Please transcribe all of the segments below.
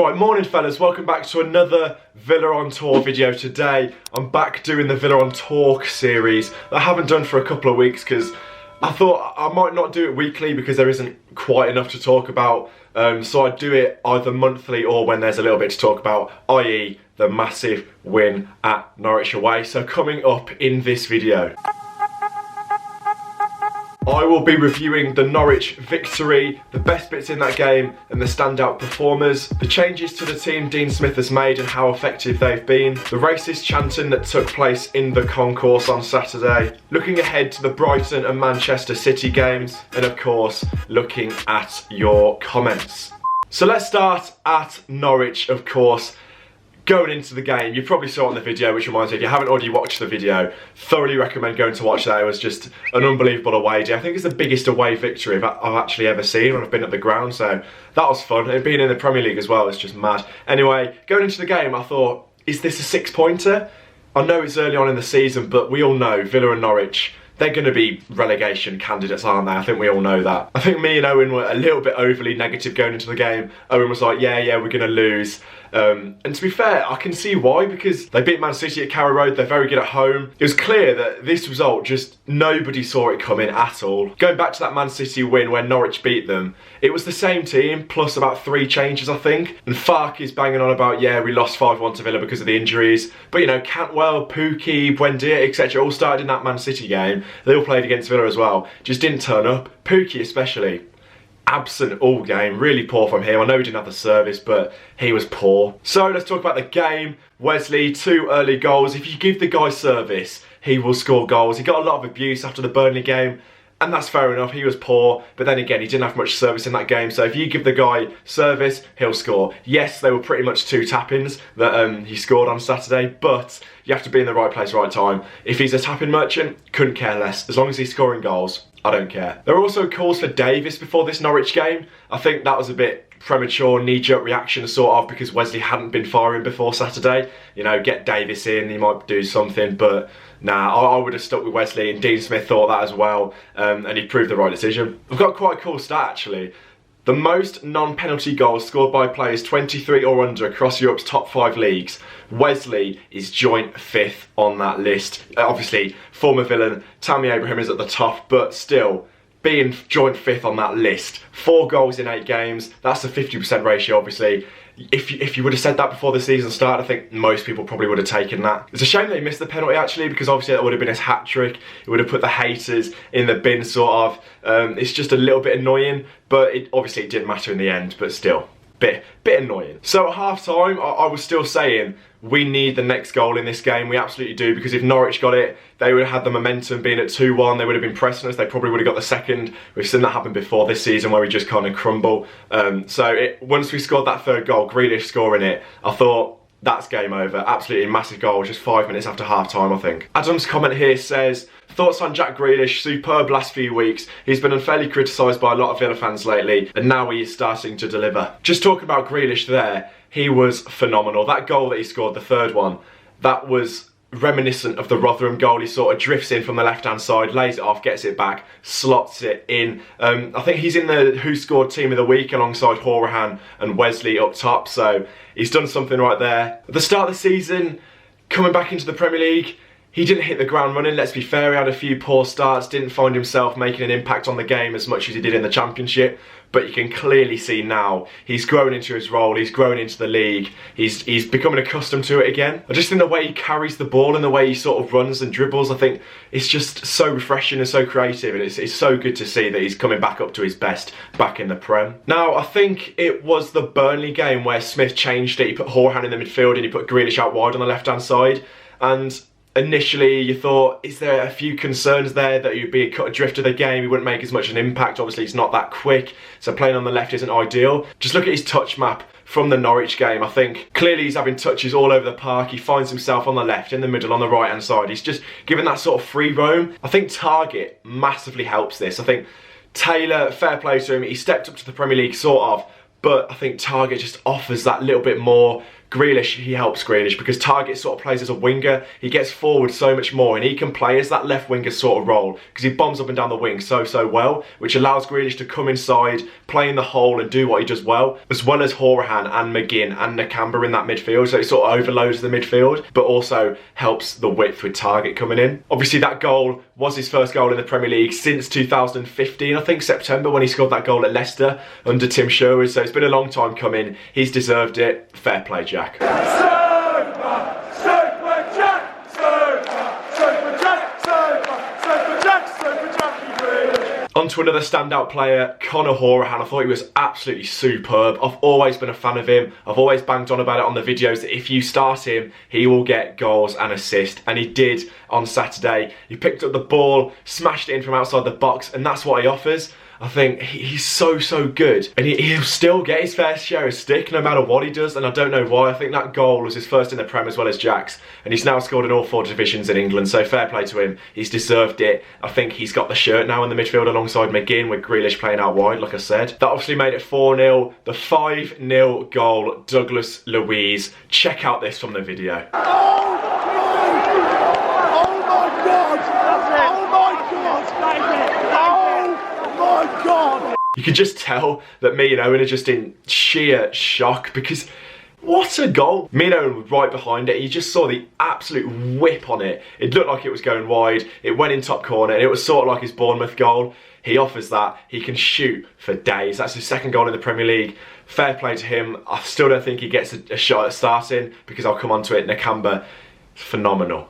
Right, morning fellas, welcome back to another Villa on Tour video today. I'm back doing the Villa on Talk series that I haven't done for a couple of weeks because I thought I might not do it weekly because there isn't quite enough to talk about. So I'd do it either monthly or when there's a little bit to talk about, i.e. the massive win at Norwich away. So coming up in this video, I will be reviewing the Norwich victory, the best bits in that game and the standout performers, the changes to the team Dean Smith has made and how effective they've been, the racist chanting that took place in the concourse on Saturday, looking ahead to the Brighton and Manchester City games, and of course, looking at your comments. So let's start at Norwich, of course. Going into the game, you probably saw it on the video, which reminds me, if you haven't already watched the video, thoroughly recommend going to watch that. It was just an unbelievable away day. I think it's the biggest away victory I've actually ever seen when I've been at the ground, so that was fun. And being in the Premier League as well, it's just mad. Anyway, going into the game, I thought, is this a 6-pointer? I know it's early on in the season, but we all know Villa and Norwich, they're going to be relegation candidates, aren't they? I think we all know that. I think me and Owen were a little bit overly negative going into the game. Owen was like, yeah, we're going to lose. And to be fair, I can see why, because they beat Man City at Carrow Road, they're very good at home. It was clear that this result, just nobody saw it coming at all. Going back to that Man City win when Norwich beat them, it was the same team, plus about 3 changes, I think. And Farke is banging on about, yeah, we lost 5-1 to Villa because of the injuries. But, you know, Cantwell, Pukki, Buendia, etc. all started in that Man City game. They all played against Villa as well. Just didn't turn up. Pukki especially. Absent all game, really poor from him. I know he didn't have the service, but he was poor. So let's talk about the game. Wesley, 2 early goals. If you give the guy service, he will score goals. He got a lot of abuse after the Burnley game, and that's fair enough. He was poor, but then again, he didn't have much service in that game. So if you give the guy service, he'll score. Yes, they were pretty much 2 tap-ins that he scored on Saturday, but you have to be in the right place, right time. If he's a tap-in merchant, couldn't care less. As long as he's scoring goals, I don't care. There were also calls for Davis before this Norwich game. I think that was a bit premature, knee-jerk reaction sort of, because Wesley hadn't been firing before Saturday. You know, get Davis in, he might do something, but nah, I would have stuck with Wesley, and Dean Smith thought that as well, and he proved the right decision. I've got quite a cool stat actually. The most non-penalty goals scored by players 23 or under across Europe's top 5 leagues. Wesley is joint 5th on that list. Obviously, former villain Tammy Abraham is at the top, but still, being joint 5th on that list. 4 goals in 8 games, that's a 50% ratio, obviously. If you would have said that before the season started, I think most people probably would have taken that. It's a shame that he missed the penalty actually, because obviously that would have been his hat-trick. It would have put the haters in the bin sort of. It's just a little bit annoying, but obviously it didn't matter in the end, but still, bit annoying. So at half-time, I was still saying, we need the next goal in this game. We absolutely do, because if Norwich got it, they would have had the momentum being at 2-1. They would have been pressing us. They probably would have got the second. We've seen that happen before this season where we just kind of crumble. Once we scored that 3rd goal, Grealish scoring it, I thought, that's game over. Absolutely massive goal, just 5 minutes after half-time, I think. Adam's comment here says, thoughts on Jack Grealish, superb last few weeks. He's been unfairly criticised by a lot of Villa fans lately, and now he is starting to deliver. Just talking about Grealish there, he was phenomenal. That goal that he scored, the 3rd one, that was reminiscent of the Rotherham goal. He sort of drifts in from the left-hand side, lays it off, gets it back, slots it in. I think he's in the Who Scored Team of the Week alongside Horahan and Wesley up top, so he's done something right there. At the start of the season, coming back into the Premier League, he didn't hit the ground running, let's be fair. He had a few poor starts, didn't find himself making an impact on the game as much as he did in the Championship. But you can clearly see now, he's grown into his role, he's grown into the league, he's becoming accustomed to it again. I just think the way he carries the ball and the way he sort of runs and dribbles, I think it's just so refreshing and so creative, and it's so good to see that he's coming back up to his best back in the Prem. Now, I think it was the Burnley game where Smith changed it. He put Horahan in the midfield and he put Grealish out wide on the left-hand side, and initially you thought, is there a few concerns there that he'd be a cut adrift of the game, he wouldn't make as much an impact. Obviously he's not that quick, so playing on the left isn't ideal. Just look at his touch map from the Norwich game. I think clearly he's having touches all over the park. He finds himself on the left, in the middle, on the right hand side. He's just given that sort of free roam. I think Target massively helps this. I think Taylor, fair play to him, he stepped up to the Premier League sort of, but I think Target just offers that little bit more Grealish, he helps Grealish because Target sort of plays as a winger. He gets forward so much more and he can play as that left winger sort of role because he bombs up and down the wing so well, which allows Grealish to come inside, play in the hole and do what he does well, as well as Horahan and McGinn and Nakamba in that midfield. So it sort of overloads the midfield, but also helps the width with Target coming in. Obviously that goal was his first goal in the Premier League since 2015, I think September, when he scored that goal at Leicester under Tim Sherwood. So it's been a long time coming. He's deserved it. Fair play, Jack. On to another standout player, Conor Horahan. I thought he was absolutely superb. I've always been a fan of him. I've always banged on about it on the videos that if you start him, he will get goals and assists. And he did on Saturday. He picked up the ball, smashed it in from outside the box, and that's what he offers. I think he's so good, and he'll still get his fair share of stick no matter what he does, and I don't know why. I think that goal was his first in the Prem as well as Jack's, and he's now scored in all 4 divisions in England, so fair play to him. He's deserved it. I think he's got the shirt now in the midfield alongside McGinn, with Grealish playing out wide, like I said. That obviously made it 4-0. The 5-0 goal, Douglas Luiz. Check out this from the video. You could just tell that me and Owen are just in sheer shock because what a goal. Me and Owen were right behind it. You just saw the absolute whip on it. It looked like it was going wide. It went in top corner and it was sort of like his Bournemouth goal. He offers that. He can shoot for days. That's his second goal in the Premier League. Fair play to him. I still don't think he gets a shot at starting because I'll come on to it. Nakamba, phenomenal.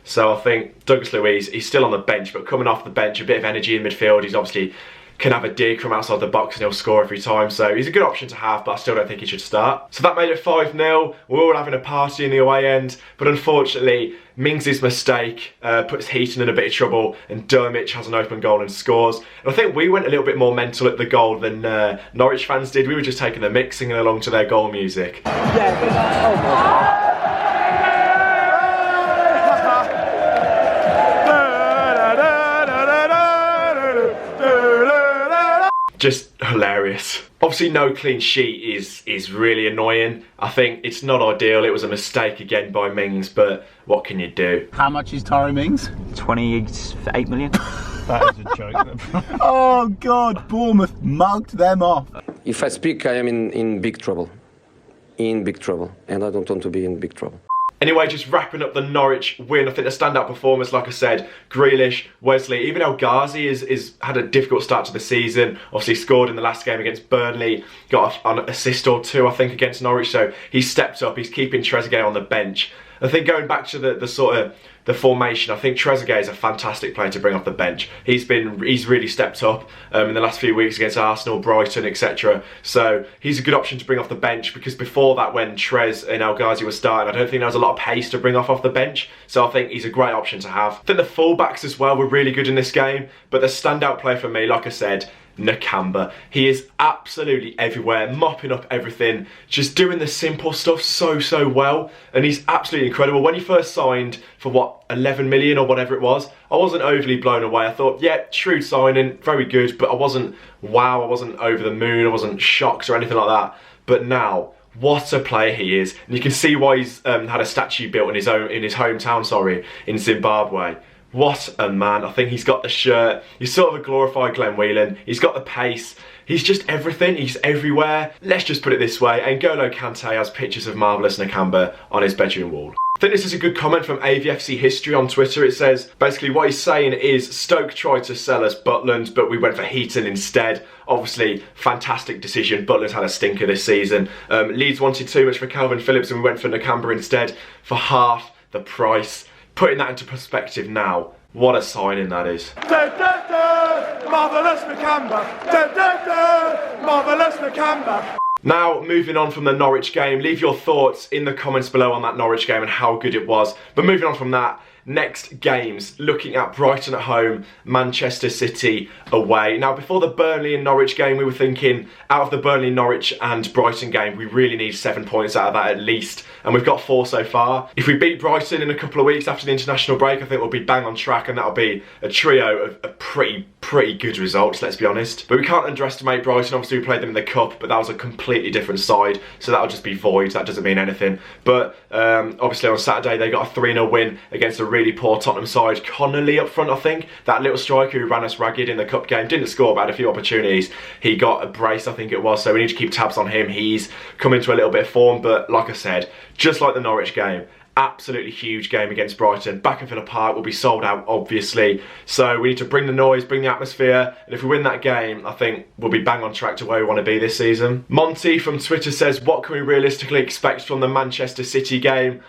So I think Douglas Luiz, he's still on the bench, but coming off the bench, a bit of energy in midfield. He's obviously can have a dig from outside the box and he'll score every time. So he's a good option to have, but I still don't think he should start. So that made it 5-0. We're all having a party in the away end, but unfortunately, Mings' mistake puts Heaton in a bit of trouble, and Dermich has an open goal and scores. And I think we went a little bit more mental at the goal than Norwich fans did. We were just taking the mix, singing along to their goal music. Yeah. Oh my God. Just hilarious. Obviously no clean sheet is really annoying. I think it's not ideal. It was a mistake again by Mings, but what can you do? How much is Tyrone Mings? 28 million. That is a joke. Oh God, Bournemouth mugged them off. If I speak, I am in big trouble. In big trouble. And I don't want to be in big trouble. Anyway, just wrapping up the Norwich win, I think the standout performers, like I said, Grealish, Wesley, even El Ghazi is had a difficult start to the season. Obviously scored in the last game against Burnley, got an assist or 2, I think, against Norwich. So he's stepped up, he's keeping Trezeguet on the bench. I think going back to the formation, I think Trezeguet is a fantastic player to bring off the bench. He's really stepped up in the last few weeks against Arsenal, Brighton, etc. So he's a good option to bring off the bench because before that, when Trez and El Ghazi were starting, I don't think there was a lot of pace to bring off the bench. So I think he's a great option to have. I think the fullbacks as well were really good in this game, but the standout player for me, like I said, Nakamba. He is absolutely everywhere, mopping up everything, just doing the simple stuff so well, and he's absolutely incredible. When he first signed for what, 11 million or whatever it was, I wasn't overly blown away. I thought, yeah, shrewd signing, very good, but I wasn't wow, I wasn't over the moon, I wasn't shocked or anything like that. But now, what a player he is, and you can see why he's had a statue built in his hometown, in Zimbabwe. What a man. I think he's got the shirt. He's sort of a glorified Glenn Whelan. He's got the pace. He's just everything. He's everywhere. Let's just put it this way. N'Golo Kante has pictures of Marvellous Nakamba on his bedroom wall. I think this is a good comment from AVFC History on Twitter. It says, basically what he's saying is Stoke tried to sell us Butland, but we went for Heaton instead. Obviously, fantastic decision. Butland's had a stinker this season. Leeds wanted too much for Calvin Phillips and we went for Nakamba instead for half the price. Putting that into perspective now, what a signing that is. Marvellous Nakamba. Marvellous Nakamba. Now, moving on from the Norwich game, leave your thoughts in the comments below on that Norwich game and how good it was. But moving on from that, next games, looking at Brighton at home, Manchester City away. Now, before the Burnley and Norwich game, we were thinking, out of the Burnley, Norwich and Brighton game, we really need 7 points out of that at least, and we've got 4 so far. If we beat Brighton in a couple of weeks after the international break, I think we'll be bang on track, and that'll be a trio of pretty good results, let's be honest. But we can't underestimate Brighton. Obviously, we played them in the Cup, but that was a completely different side, so that'll just be void. That doesn't mean anything. But obviously on Saturday, they got a 3-0 win against a really poor Tottenham side. Connolly up front, I think. That little striker who ran us ragged in the Cup game. Didn't score, but had a few opportunities. He got a brace, I think it was, so we need to keep tabs on him. He's come into a little bit of form, but like I said, just like the Norwich game, absolutely huge game against Brighton. Back in Villa Park will be sold out, obviously. So we need to bring the noise, bring the atmosphere. And if we win that game, I think we'll be bang on track to where we want to be this season. Monty from Twitter says, what can we realistically expect from the Manchester City game?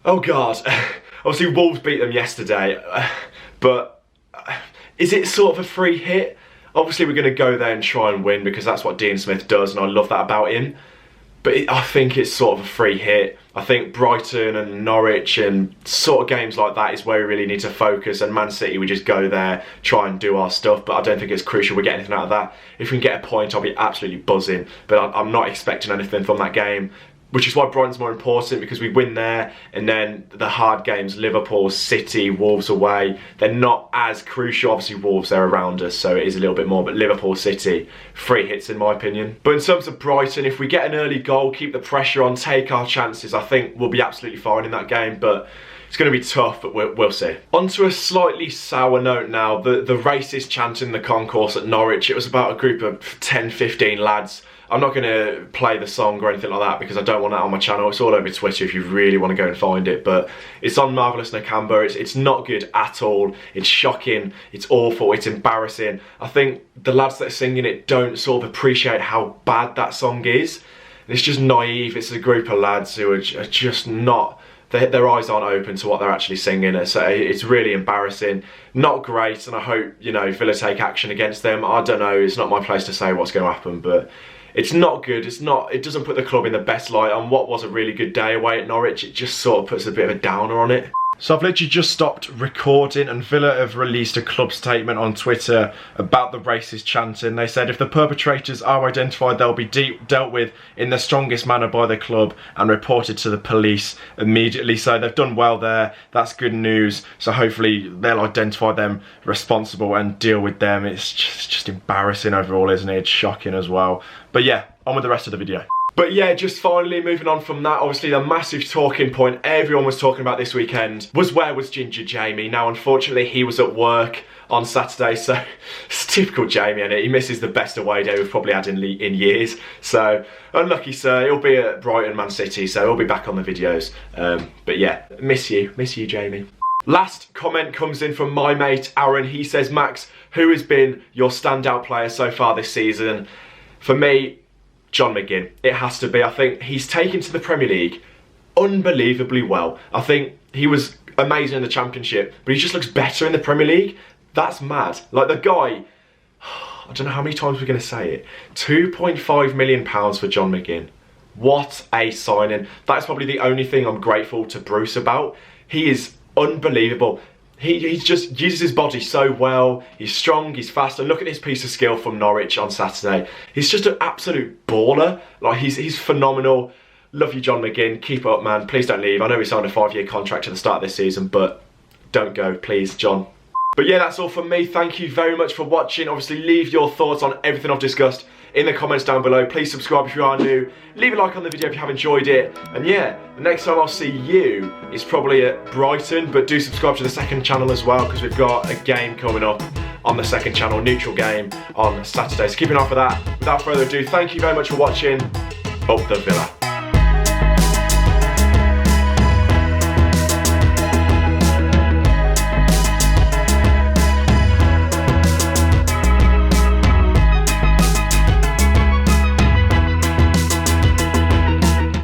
Oh God. Obviously Wolves beat them yesterday. But is it sort of a free hit? Obviously we're going to go there and try and win because that's what Dean Smith does, and I love that about him. But I think it's sort of a free hit. I think Brighton and Norwich and sort of games like that is where we really need to focus, and Man City, we just go there, try and do our stuff, but I don't think it's crucial we get anything out of that. If we can get a point, I'll be absolutely buzzing, but I'm not expecting anything from that game, which is why Brighton's more important, because we win there, and then the hard games, Liverpool, City, Wolves away, they're not as crucial. Obviously Wolves, they're around us, so it is a little bit more, but Liverpool, City, free hits in my opinion. But in terms of Brighton, if we get an early goal, keep the pressure on, take our chances, I think we'll be absolutely fine in that game, but it's going to be tough, but we'll see. On to a slightly sour note now, the racist chant in the concourse at Norwich. It was about a group of 10, 15 lads. I'm not going to play the song or anything like that because I don't want that on my channel. It's all over Twitter if you really want to go and find it. But it's on Marvellous Nakamba. It's not good at all. It's shocking. It's awful. It's embarrassing. I think the lads that are singing it don't sort of appreciate how bad that song is. And it's just naive. It's a group of lads who are just not... Their eyes aren't open to what they're actually singing. So it's really embarrassing. Not great. And I hope, you know, Villa take action against them. I don't know. It's not my place to say what's going to happen. But... it's not good. It doesn't put the club in the best light. On what was a really good day away at Norwich, it just sort of puts a bit of a downer on it. So I've literally just stopped recording, and Villa have released a club statement on Twitter about the racist chanting. They said if the perpetrators are identified, they'll be dealt with in the strongest manner by the club and reported to the police immediately. So they've done well there. That's good news. So hopefully they'll identify them responsible and deal with them. It's just embarrassing overall, isn't it? It's shocking as well. But yeah, on with the rest of the video. But yeah, just finally moving on from that, obviously the massive talking point everyone was talking about this weekend was where was Ginger Jamie. Now unfortunately he was at work on Saturday, so it's typical Jamie, and he misses the best away day we've probably had in years. So unlucky sir, he'll be at Brighton, Man City, so he'll be back on the videos. But yeah, miss you Jamie. Last comment comes in from my mate Aaron. He says, Max, who has been your standout player so far this season? For me, John McGinn. It has to be. I think he's taken to the Premier League unbelievably well. I think he was amazing in the Championship, but he just looks better in the Premier League. That's mad. Like the guy, I don't know how many times we're going to say it, £2.5 million for John McGinn. What a signing. That's probably the only thing I'm grateful to Bruce about. He is unbelievable. He just uses his body so well. He's strong, he's fast, and look at this piece of skill from Norwich on Saturday. He's just an absolute baller. Like he's phenomenal. Love you, John McGinn. Keep it up, man. Please don't leave. I know we signed a 5-year contract at the start of this season, but don't go, please, John. But yeah, that's all from me. Thank you very much for watching. Obviously, leave your thoughts on everything I've discussed in the comments down below. Please subscribe if you are new. Leave a like on the video if you have enjoyed it. And yeah, the next time I'll see you is probably at Brighton, but do subscribe to the second channel as well, because we've got a game coming up on the second channel, neutral game on Saturday. So keep an eye for that. Without further ado, thank you very much for watching. Up the Villa.